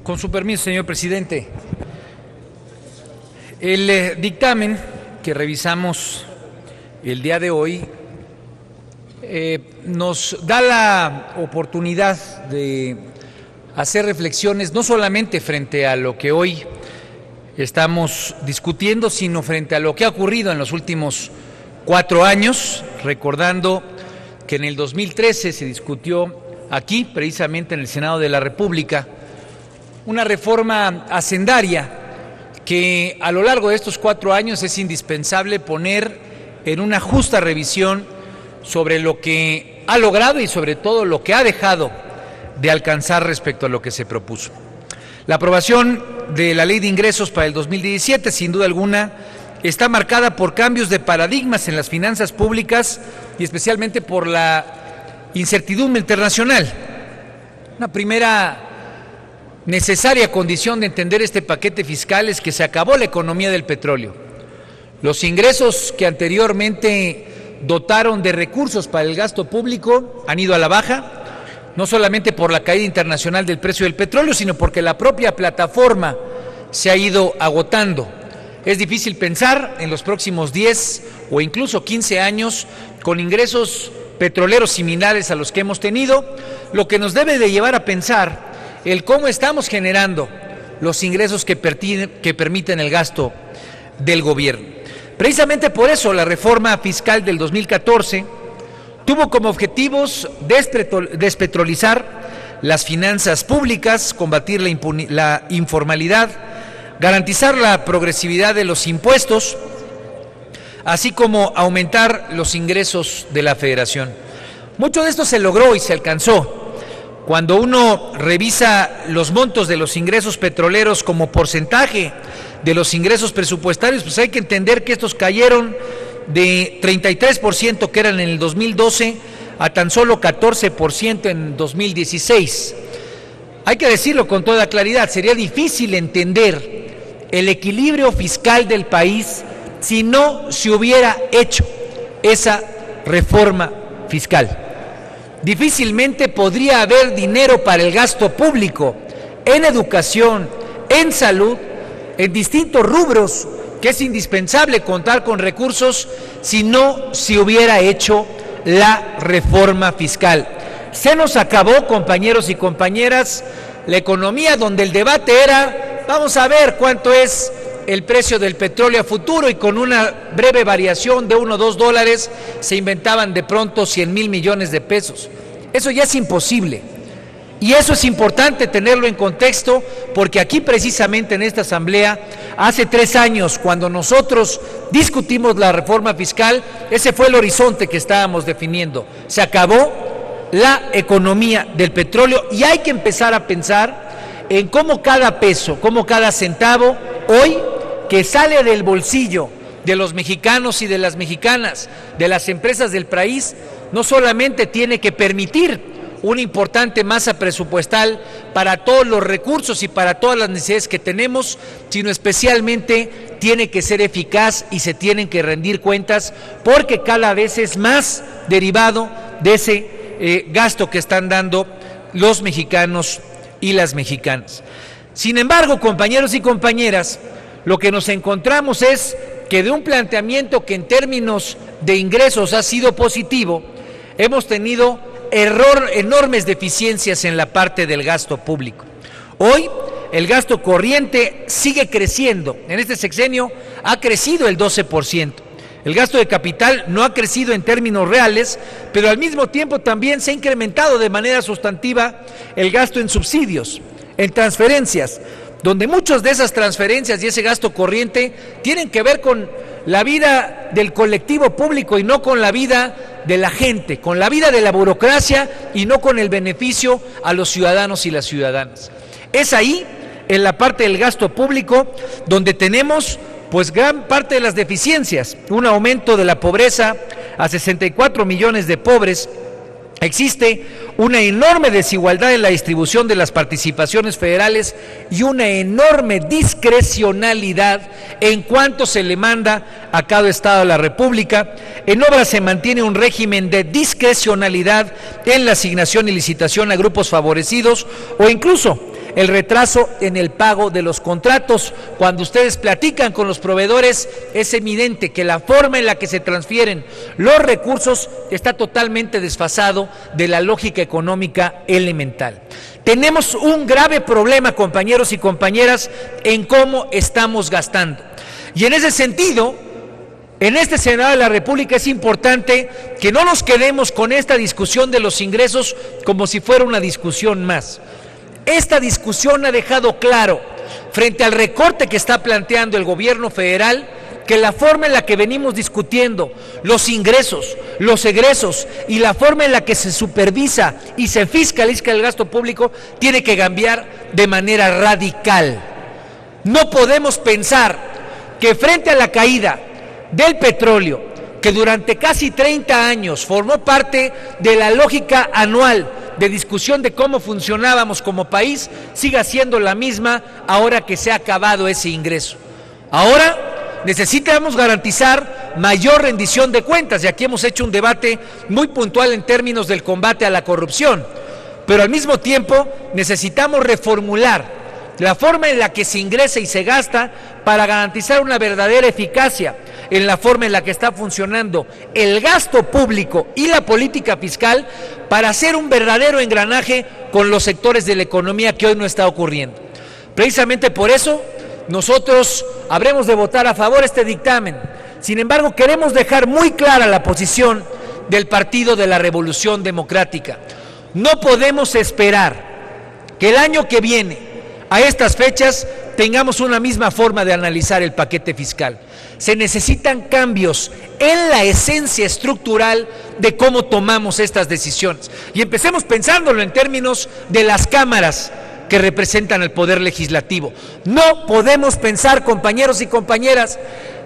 Con su permiso, señor presidente. El dictamen que revisamos el día de hoy nos da la oportunidad de hacer reflexiones no solamente frente a lo que hoy estamos discutiendo, sino frente a lo que ha ocurrido en los últimos 4 años, recordando que en el 2013 se discutió aquí, precisamente en el Senado de la República, una reforma hacendaria que a lo largo de estos 4 años es indispensable poner en una justa revisión sobre lo que ha logrado y sobre todo lo que ha dejado de alcanzar respecto a lo que se propuso. La aprobación de la Ley de Ingresos para el 2017, sin duda alguna, está marcada por cambios de paradigmas en las finanzas públicas y especialmente por la incertidumbre internacional. Una primera necesaria condición de entender este paquete fiscal es que se acabó la economía del petróleo. Los ingresos que anteriormente dotaron de recursos para el gasto público han ido a la baja, no solamente por la caída internacional del precio del petróleo, sino porque la propia plataforma se ha ido agotando. Es difícil pensar en los próximos 10 o incluso 15 años con ingresos petroleros similares a los que hemos tenido, lo que nos debe de llevar a pensar el cómo estamos generando los ingresos que permiten el gasto del gobierno. Precisamente por eso la reforma fiscal del 2014 tuvo como objetivos despetrolizar las finanzas públicas, combatir la informalidad, garantizar la progresividad de los impuestos, así como aumentar los ingresos de la Federación. Mucho de esto se logró y se alcanzó. Cuando uno revisa los montos de los ingresos petroleros como porcentaje de los ingresos presupuestarios, pues hay que entender que estos cayeron de 33% que eran en el 2012 a tan solo 14% en 2016. Hay que decirlo con toda claridad, sería difícil entender el equilibrio fiscal del país si no se hubiera hecho esa reforma fiscal. Difícilmente podría haber dinero para el gasto público en educación, en salud, en distintos rubros, que es indispensable contar con recursos si no se hubiera hecho la reforma fiscal. Se nos acabó, compañeros y compañeras, la economía donde el debate era, vamos a ver cuánto es el precio del petróleo a futuro, y con una breve variación de $1 o $2 se inventaban de pronto 100,000 millones de pesos. Eso ya es imposible. Y eso es importante tenerlo en contexto, porque aquí precisamente en esta asamblea, hace 3 años, cuando nosotros discutimos la reforma fiscal, ese fue el horizonte que estábamos definiendo. Se acabó la economía del petróleo y hay que empezar a pensar en cómo cada peso, cómo cada centavo, hoy que sale del bolsillo de los mexicanos y de las mexicanas, de las empresas del país, no solamente tiene que permitir una importante masa presupuestal para todos los recursos y para todas las necesidades que tenemos, sino especialmente tiene que ser eficaz y se tienen que rendir cuentas, porque cada vez es más derivado de ese gasto que están dando los mexicanos y las mexicanas. Sin embargo, compañeros y compañeras, lo que nos encontramos es que de un planteamiento que en términos de ingresos ha sido positivo, hemos tenido enormes deficiencias en la parte del gasto público. Hoy el gasto corriente sigue creciendo. En este sexenio ha crecido el 12%. El gasto de capital no ha crecido en términos reales, pero al mismo tiempo también se ha incrementado de manera sustantiva el gasto en subsidios, en transferencias, donde muchas de esas transferencias y ese gasto corriente tienen que ver con la vida del colectivo público y no con la vida de la gente, con la vida de la burocracia y no con el beneficio a los ciudadanos y las ciudadanas. Es ahí, en la parte del gasto público, donde tenemos pues gran parte de las deficiencias, un aumento de la pobreza a 64 millones de pobres. Existe una enorme desigualdad en la distribución de las participaciones federales y una enorme discrecionalidad en cuanto se le manda a cada estado de la República. En obras se mantiene un régimen de discrecionalidad en la asignación y licitación a grupos favorecidos o incluso el retraso en el pago de los contratos. Cuando ustedes platican con los proveedores, es evidente que la forma en la que se transfieren los recursos está totalmente desfasado de la lógica económica elemental. Tenemos un grave problema, compañeros y compañeras, en cómo estamos gastando. Y en ese sentido, en este Senado de la República es importante que no nos quedemos con esta discusión de los ingresos como si fuera una discusión más. Esta discusión ha dejado claro, frente al recorte que está planteando el gobierno federal, que la forma en la que venimos discutiendo los ingresos, los egresos y la forma en la que se supervisa y se fiscaliza el gasto público tiene que cambiar de manera radical. No podemos pensar que frente a la caída del petróleo, que durante casi 30 años formó parte de la lógica anual de discusión de cómo funcionábamos como país, siga siendo la misma ahora que se ha acabado ese ingreso. Ahora necesitamos garantizar mayor rendición de cuentas, y aquí hemos hecho un debate muy puntual en términos del combate a la corrupción, pero al mismo tiempo necesitamos reformular la forma en la que se ingresa y se gasta para garantizar una verdadera eficacia en la forma en la que está funcionando el gasto público y la política fiscal para hacer un verdadero engranaje con los sectores de la economía que hoy no está ocurriendo. Precisamente por eso nosotros habremos de votar a favor de este dictamen. Sin embargo, queremos dejar muy clara la posición del Partido de la Revolución Democrática. No podemos esperar que el año que viene, a estas fechas, tengamos una misma forma de analizar el paquete fiscal. Se necesitan cambios en la esencia estructural de cómo tomamos estas decisiones. Y empecemos pensándolo en términos de las cámaras que representan al Poder Legislativo. No podemos pensar, compañeros y compañeras,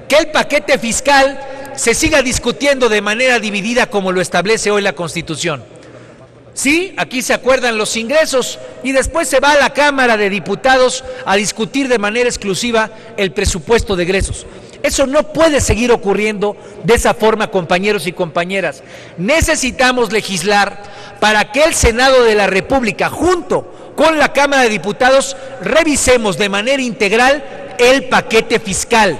que el paquete fiscal se siga discutiendo de manera dividida como lo establece hoy la Constitución. Sí, aquí se acuerdan los ingresos y después se va a la Cámara de Diputados a discutir de manera exclusiva el presupuesto de egresos. Eso no puede seguir ocurriendo de esa forma, compañeros y compañeras. Necesitamos legislar para que el Senado de la República, junto con la Cámara de Diputados, revisemos de manera integral el paquete fiscal.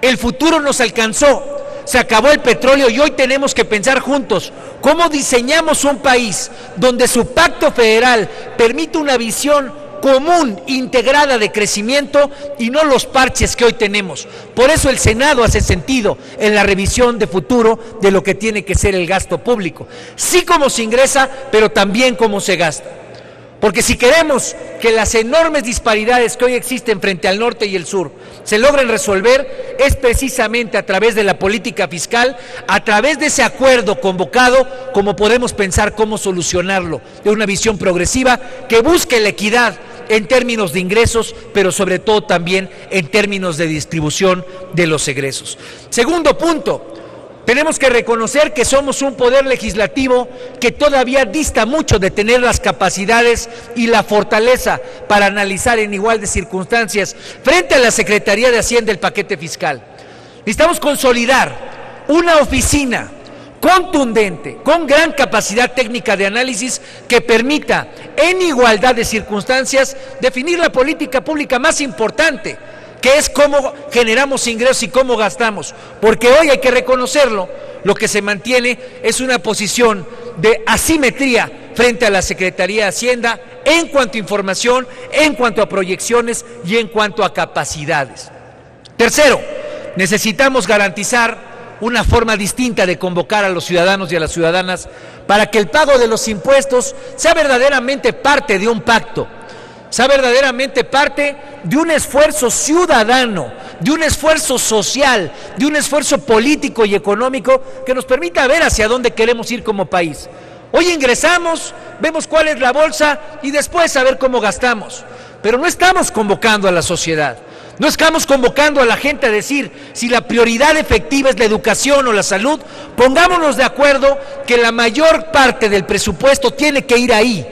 El futuro nos alcanzó. Se acabó el petróleo y hoy tenemos que pensar juntos cómo diseñamos un país donde su pacto federal permite una visión común, integrada de crecimiento y no los parches que hoy tenemos. Por eso el Senado hace sentido en la revisión de futuro de lo que tiene que ser el gasto público. Sí cómo se ingresa, pero también cómo se gasta. Porque si queremos que las enormes disparidades que hoy existen frente al norte y el sur se logren resolver, es precisamente a través de la política fiscal, a través de ese acuerdo convocado, como podemos pensar cómo solucionarlo, de una visión progresiva que busque la equidad en términos de ingresos, pero sobre todo también en términos de distribución de los egresos. Segundo punto. Tenemos que reconocer que somos un poder legislativo que todavía dista mucho de tener las capacidades y la fortaleza para analizar en igual de circunstancias frente a la Secretaría de Hacienda el paquete fiscal. Necesitamos consolidar una oficina contundente, con gran capacidad técnica de análisis que permita, en igualdad de circunstancias, definir la política pública más importante, que es cómo generamos ingresos y cómo gastamos, porque hoy hay que reconocerlo, lo que se mantiene es una posición de asimetría frente a la Secretaría de Hacienda en cuanto a información, en cuanto a proyecciones y en cuanto a capacidades. Tercero, necesitamos garantizar una forma distinta de convocar a los ciudadanos y a las ciudadanas para que el pago de los impuestos sea verdaderamente parte de un pacto, sea verdaderamente parte de un esfuerzo ciudadano, de un esfuerzo social, de un esfuerzo político y económico que nos permita ver hacia dónde queremos ir como país. Hoy ingresamos, vemos cuál es la bolsa y después a ver cómo gastamos, pero no estamos convocando a la sociedad, no estamos convocando a la gente a decir si la prioridad efectiva es la educación o la salud. Pongámonos de acuerdo que la mayor parte del presupuesto tiene que ir ahí.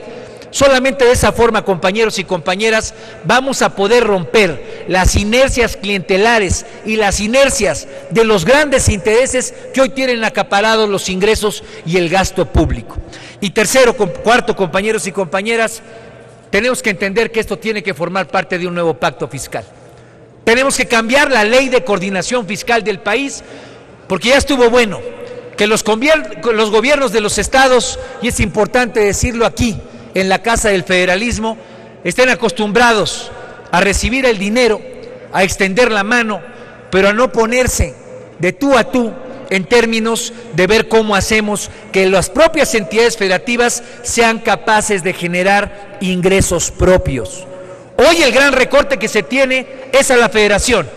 Solamente de esa forma, compañeros y compañeras, vamos a poder romper las inercias clientelares y las inercias de los grandes intereses que hoy tienen acaparados los ingresos y el gasto público. Y tercero, cuarto, compañeros y compañeras, tenemos que entender que esto tiene que formar parte de un nuevo pacto fiscal. Tenemos que cambiar la ley de coordinación fiscal del país, porque ya estuvo bueno que los gobiernos de los estados, y es importante decirlo aquí, en la Casa del Federalismo, estén acostumbrados a recibir el dinero, a extender la mano, pero a no ponerse de tú a tú en términos de ver cómo hacemos que las propias entidades federativas sean capaces de generar ingresos propios. Hoy el gran recorte que se tiene es a la federación.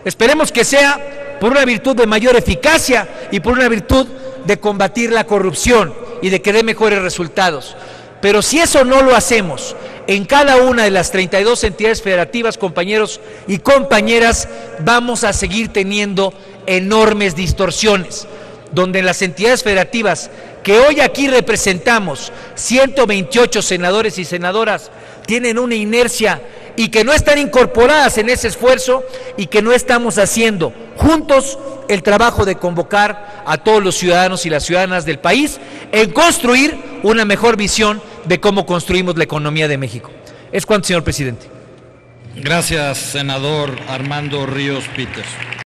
Esperemos que sea por una virtud de mayor eficacia y por una virtud de combatir la corrupción y de que dé mejores resultados. Pero si eso no lo hacemos en cada una de las 32 entidades federativas, compañeros y compañeras, vamos a seguir teniendo enormes distorsiones, donde las entidades federativas que hoy aquí representamos, 128 senadores y senadoras, tienen una inercia y que no están incorporadas en ese esfuerzo y que no estamos haciendo juntos el trabajo de convocar a todos los ciudadanos y las ciudadanas del país en construir una mejor visión de cómo construimos la economía de México. Es cuanto, señor presidente. Gracias, senador Armando Ríos Peters.